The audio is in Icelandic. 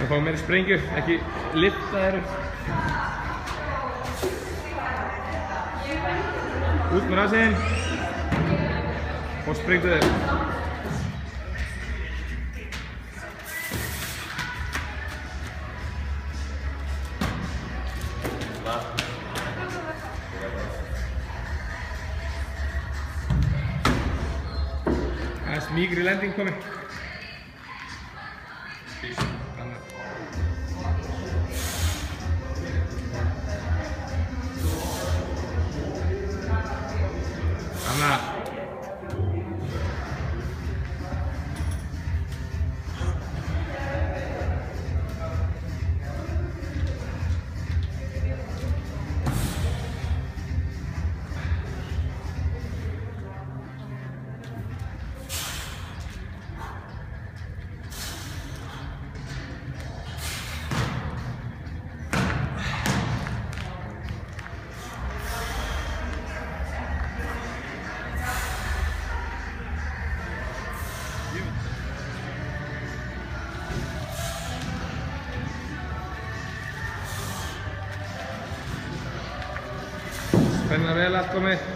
að fá meiri sprengju, ekki lyfta þeirra. Út með rasinn og sprengdu þeir. Aðeins mýgri lending komið. Þannig Spenna vel allt komið.